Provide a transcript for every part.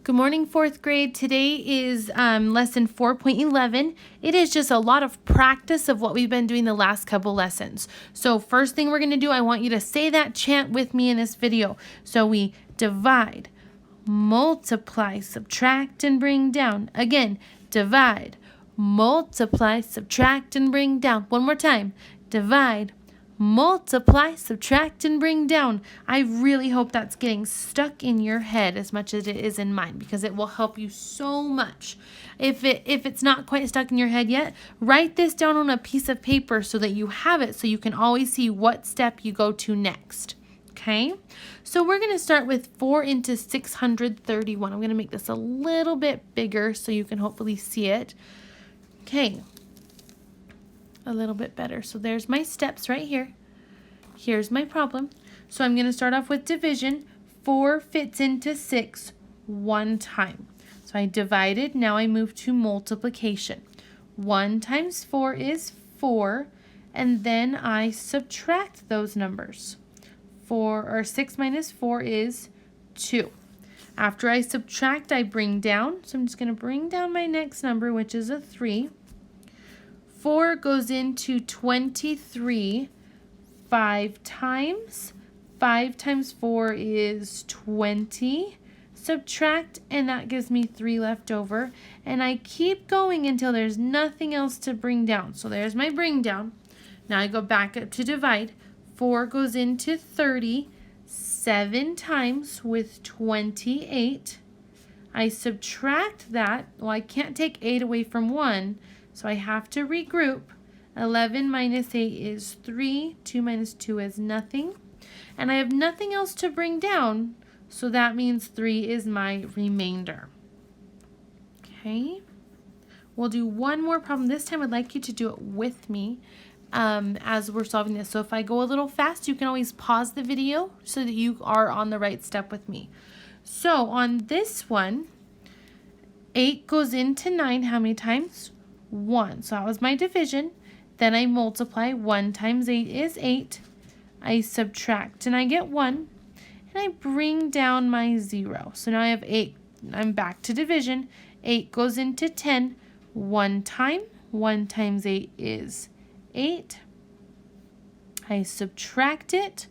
Good morning, fourth grade. Today is lesson 4.11. It is just a lot of practice of what we've been doing the last couple lessons. So first thing we're going to do, I want you to say that chant with me in this video. So we divide, multiply, subtract, and bring down. Again, divide, multiply, subtract, and bring down. One more time. Divide, multiply, subtract, and bring down. I really hope that's getting stuck in your head as much as it is in mine, because it will help you so much. If it's not quite stuck in your head yet, write this down on a piece of paper so that you have it, so you can always see what step you go to next. Okay, so we're going to start with 4 into 631. I'm going to make this a little bit bigger so you can hopefully see it. Okay, a little bit better. So there's my steps right here. Here's my problem. So I'm going to start off with division. 4 fits into 6 one time. So I divided. Now I move to multiplication. 1 times 4 is 4, and then I subtract those numbers. 6 minus 4 is 2. After I subtract, I bring down. So I'm just going to bring down my next number, which is a 3. 4 goes into 23 5 times. 5 times 4 is 20. Subtract, and that gives me 3 left over. And I keep going until there's nothing else to bring down. So there's my bring down. Now I go back up to divide. 4 goes into 30 7 times with 28. I subtract that. Well, I can't take 8 away from 1. So I have to regroup. 11 minus 8 is 3. 2 minus 2 is nothing. And I have nothing else to bring down, so that means 3 is my remainder. Okay. We'll do one more problem. This time I'd like you to do it with me as we're solving this. So if I go a little fast, you can always pause the video so that you are on the right step with me. So on this one, 8 goes into 9 how many times? 1. So that was my division. Then I multiply. 1 times 8 is 8. I subtract and I get 1. And I bring down my 0. So now I have 8. I'm back to division. 8 goes into 10 one time. 1 times 8 is 8. I subtract it.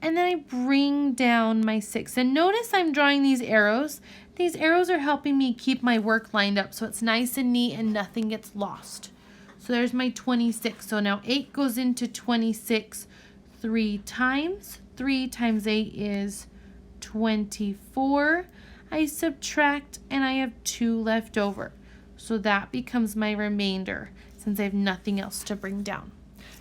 And then I bring down my 6. And notice I'm drawing these arrows. These arrows are helping me keep my work lined up so it's nice and neat and nothing gets lost. So there's my 26. So now 8 goes into 26 3 times. 3 times 8 is 24. I subtract and I have 2 left over. So that becomes my remainder since I have nothing else to bring down.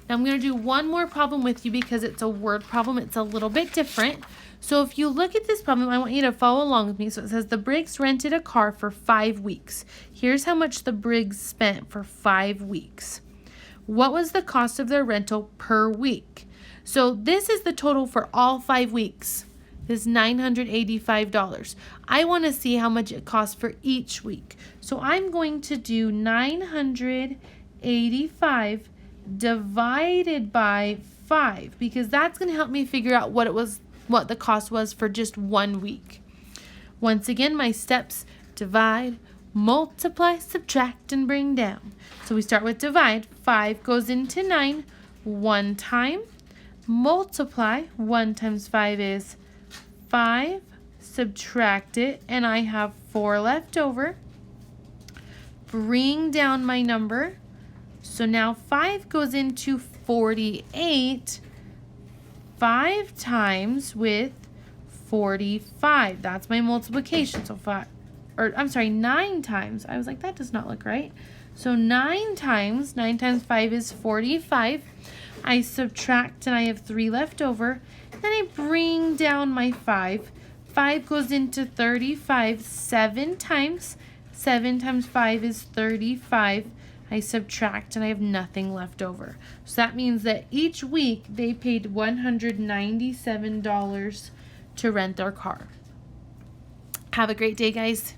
Now I'm going to do one more problem with you because it's a word problem. It's a little bit different. So if you look at this problem, I want you to follow along with me. So it says the Briggs rented a car for 5 weeks. Here's how much the Briggs spent for 5 weeks. What was the cost of their rental per week? So this is the total for all 5 weeks. This is $985. I want to see how much it costs for each week. So I'm going to do 985 divided by 5 because that's going to help me figure out what the cost was for just 1 week. Once again, my steps: divide, multiply, subtract, and bring down. So we start with divide. 5 goes into 9 one time. Multiply. 1 times 5 is 5. Subtract it, and I have 4 left over. Bring down my number. So now 5 goes into 48. 5 times with 45. That's my multiplication. So 9 times. I was like, that does not look right. So 9 times 5 is 45. I subtract and I have 3 left over. Then I bring down my 5. 5 goes into 35 7 times. 7 times 5 is 35. I subtract and I have nothing left over. So that means that each week they paid $197 to rent their car. Have a great day, guys.